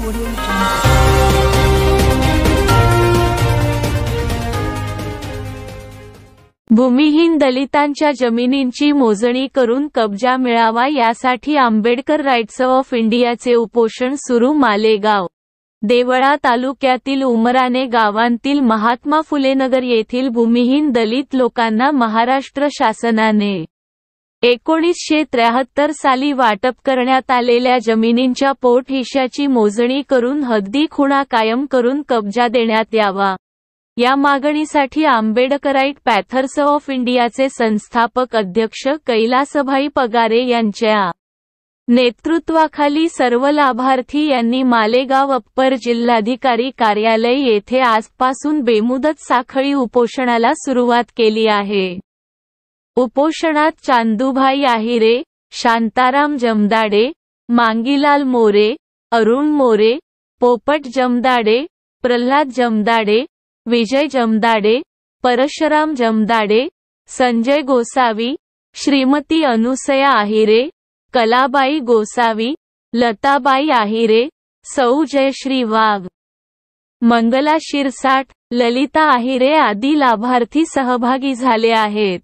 Audio Jungle. भूमिहीन दलितांच्या जमिनींची मोजणी करून कब्जा मिळावा यासाठी आंबेडकर राईट्स ऑफ इंडियाचे उपोषण सुरू. मालेगाव, देवळा तालुक्यातील उमराणे गावांतील महात्मा फुले नगर येथील भूमिहीन दलित लोकांना महाराष्ट्र शासनाने 1973 साली वाटप करण्यात आलेल्या जमिनींच्या पोटहिश्शाची मोजणी करून हद्दी खुणा कायम करून कब्जा देण्यात यावा, या मागणीसाठी आंबेडकराईट पॅथर्स ऑफ इंडियाचे संस्थापक अध्यक्ष कैलासभाई पगारे यांच्या नेतृत्वाखाली सर्व लाभार्थी यांनी मालेगाव अप्पर जिल्हाधिकारी कार्यालय येथे आजपासून बेमुदत साखळी उपोषणाला सुरुवात केली आहे. उपोषणात चांदूभाई आहिरे, शांताराम जमदाडे, मांगीलाल मोरे, अरुण मोरे, पोपट जमदाडे, प्रल्हाद जमदाडे, विजय जमदाडे, परशुराम जमदाडे, संजय गोसावी, श्रीमती अनुसया आहिरे, कलाबाई गोसावी, लताबाई आहिरे, सौ जयश्री वाघ, मंगला शिरसाट, ललिता आहिरे आदी लाभार्थी सहभागी झाले आहेत.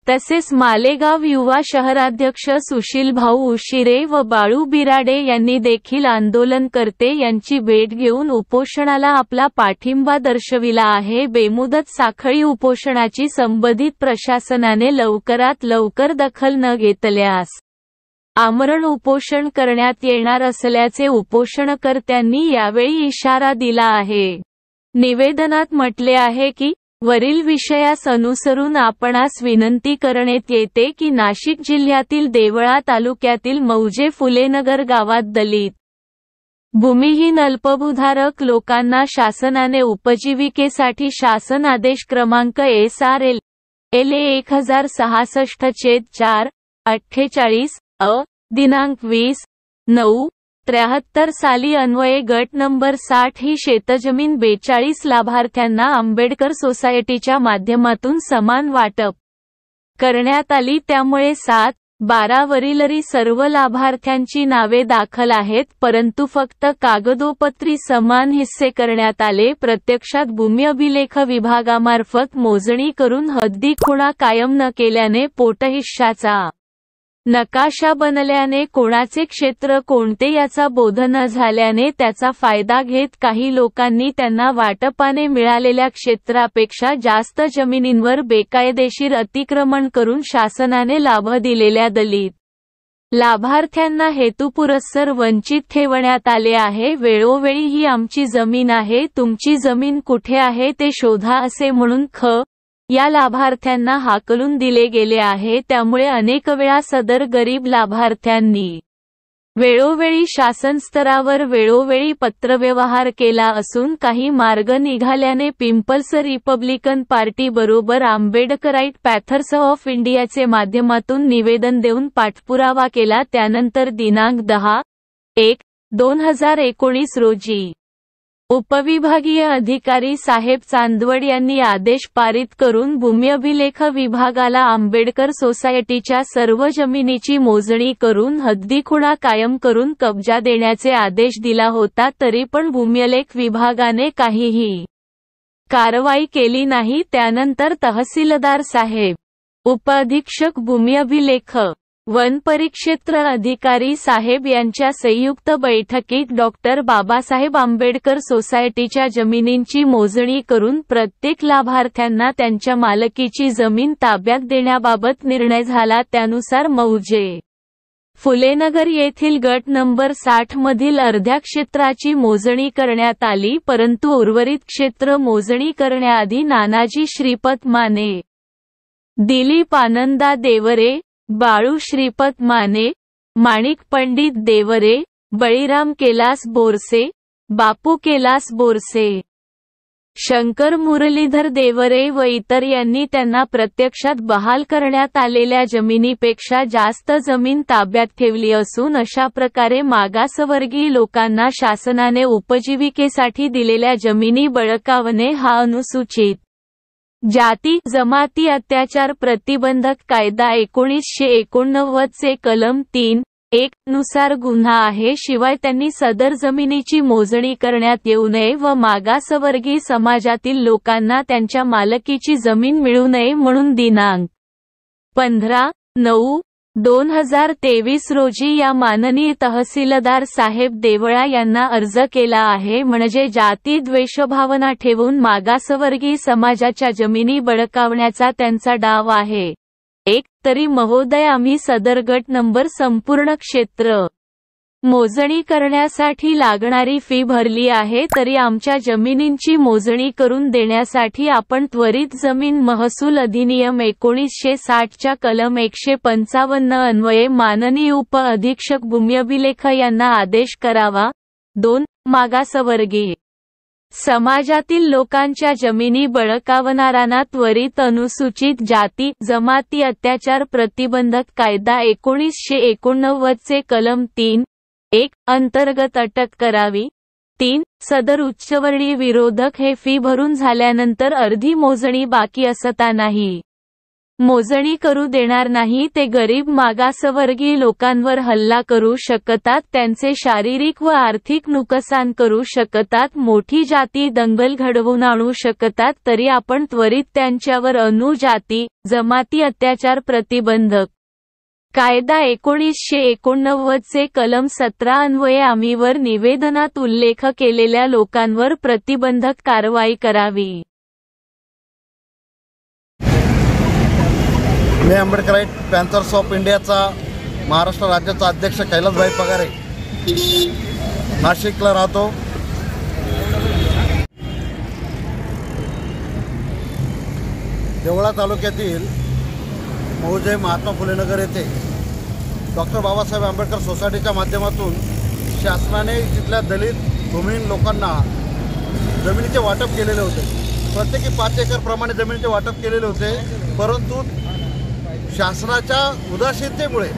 तसेच मालेगाव युवा शहराध्यक्ष सुशील भाऊ उशिरे व बाळू बिराडे यांनी देखील आंदोलनकर्ते यांची भेट घेऊन उपोषणाला आपला पाठिंबा दर्शविला आहे. बेमुदत साखळी उपोषणाची संबंधित प्रशासनाने लवकरात लवकर दखल न घेतल्यास आमरण उपोषण करण्यात येणार असल्याचे उपोषणकर्त्यांनी यावेळी इशारा दिला आहे. निवेदनात म्हटले आहे की वरील विषयास अनुसरून आपणास विनंती करण्यात येते की नाशिक जिल्ह्यातील देवळा तालुक्यातील मौजे फुलेनगर गावात दलित भूमिहीन अल्पभूधारक लोकांना शासनाने उपजीविकेसाठी शासन आदेश क्रमांक SRL LA 1066/4/48 दिनांक 20/9/73 साली अन्वये गट नंबर 60 ही शेतजमीन 42 लाभार्थ्यांना आंबेडकर सोसायटीच्या माध्यमातून समान वाटप करण्यात आली. त्यामुळे 7/12 वरील सर्व लाभार्थ्यांची नावे दाखल आहेत, परंतु फक्त कागदोपत्री समान हिस्से करण्यात आले. प्रत्यक्षात भूमी अभिलेख विभागामार्फत मोजणी करून हद्दी खुणा कायम न केल्याने पोटहिश्शाचा नकाशा बनल्याने कोणाचे क्षेत्र कोणते याचा बोध न झाल्याने त्याचा फायदा घेत काही लोकांनी त्यांना वाटपाने मिळालेल्या क्षेत्रापेक्षा जास्त जमिनींवर बेकायदेशीर अतिक्रमण करून शासनाने लाभ दिलेल्या दलित लाभार्थ्यांना हेतुपुरस्सर वंचित ठेवण्यात आले आहे. वेळोवेळी ही आमची जमीन आहे, तुमची जमीन कुठे आहे ते शोधा असे म्हणून या लाभार्थ्यांना हाकलून दिले गेले आहे. त्यामुळे अनेक वेळा सदर गरीब लाभार्थ्यांनी वेळोवेळी शासन स्तरावर वेळोवेळी पत्रव्यवहार केला असून काही मार्ग निघाल्याने पीपल्स रिपब्लिकन पार्टी बरोबर आंबेडकराईट पॅथर्स ऑफ इंडियाचे माध्यमातून निवेदन देऊन पाठपुरावा केला. त्यानंतर दिनांक 10/1/2019 रोजी उपविभागीय अधिकारी साहेब चांदवड यांनी आदेश पारित करून भूमी अभिलेख विभागाला आंबेडकर सोसायटीच्या सर्व जमिनीची मोजणी करून हद्दीखुणा कायम करून कब्जा देण्याचे आदेश दिला होता. तरी पण भूमिअभिलेख विभागाने काहीही कारवाई केली नाही. त्यानंतर तहसीलदार साहेब, उपअधीक्षक भूमी अभिलेख, वन परिक्षेत्र अधिकारी साहेब यांच्या संयुक्त बैठकीत डॉ. बाबासाहेब आंबेडकर सोसायटीच्या जमिनींची मोजणी करून प्रत्येक लाभार्थ्यांना त्यांच्या मालकीची जमीन ताब्यात देण्याबाबत निर्णय झाला. त्यानुसार मौजे फुलेनगर येथील गट नंबर 60 मधील अर्ध्या क्षेत्राची मोजणी करण्यात आली, परंतु उर्वरित क्षेत्र मोजणी करण्याआधी नानाजी श्रीपत माने, दिलीप आनंदा देवरे, बाळू श्रीपत माने, माणिक पंडित देवरे, बळीराम कैलास बोरसे, बापू कैलास बोरसे, शंकर मुरलीधर देवरे व इतर यांनी त्यांना प्रत्यक्षात बहाल करण्यात आलेल्या जमिनीपेक्षा जास्त जमीन ताब्यात ठेवली असून अशा प्रकारे मागासवर्गीय लोकांना शासनाने उपजीविकेसाठी दिलेल्या जमिनी बळकावणे हा अनुसूचित जाती जमाती अत्याचार प्रतिबंधक कायदा 1989 चे कलम 3 1 नुसार गुन्हा आहे. शिवाय त्यांनी सदर जमिनीची मोजणी करण्यात येऊ नये व मागासवर्गीय समाजातील लोकांना त्यांच्या मालकीची जमीन मिळू नये म्हणून दिनांक 15/9/2023 रोजी या माननीय तहसीलदार साहेब देवळा यांना अर्ज केला आहे. म्हणजे जाती द्वेषभावना ठेवून मागासवर्गीय समाजाच्या जमिनी बळकावण्याचा त्यांचा डाव आहे. 1 तरी महोदय, आम्ही सदर गट नंबर संपूर्ण क्षेत्र मोजणी करण्यासाठी लागणारी फी भरली आहे. तरी आमच्या जमिनींची मोजणी करून देण्यासाठी आपण त्वरित जमीन महसूल अधिनियम 1960 च्या कलम 155 अन्वये माननीय उप अधीक्षक भूम्यभिलेख यांना आदेश करावा. 2 मागासवर्गीय समाजातील लोकांच्या जमिनी बळकावणाऱ्यांना त्वरित अनुसूचित जाती जमाती अत्याचार प्रतिबंधक कायदा 1989 चे कलम 3(1) अंतर्गत अटक करावी. 3 सदर उच्चवर्णीय विरोधक हे फी भरून झाल्यानंतर अर्धी मोजणी बाकी असतानाही मोजणी करू देणार नाही. ते गरीब मागासवर्गीय लोकांवर हल्ला करू शकतात, त्यांचे शारीरिक व आर्थिक नुकसान करू शकतात, मोठी जाती दंगल घडवून आणू शकतात. तरी आपण त्वरित त्यांच्यावर जाती जमाती अत्याचार प्रतिबंधक कायदा 1989 चे कलम 17 अन्वये आम्ही वर निवेदनात उल्लेख केलेल्या लोकांवर प्रतिबंधक कारवाई करावी. मी आंबेडकराईट पॅन्थर्स ऑफ इंडियाचा महाराष्ट्र राज्याचा अध्यक्ष कैलासभाई पगारे नाशिकला राहतो. देवळा तालुक्यातील मौजे महात्मा फुले नगर येथे डॉक्टर बाबासाहेब आंबेडकर सोसायटीच्या माध्यमातून शासनाने तिथल्या दलित भूमिहीन लोकांना जमिनीचे वाटप केलेले होते. प्रत्येकी 5 एकर प्रमाणे जमिनीचे वाटप केलेले होते. परंतु शासनाच्या उदासीनतेमुळे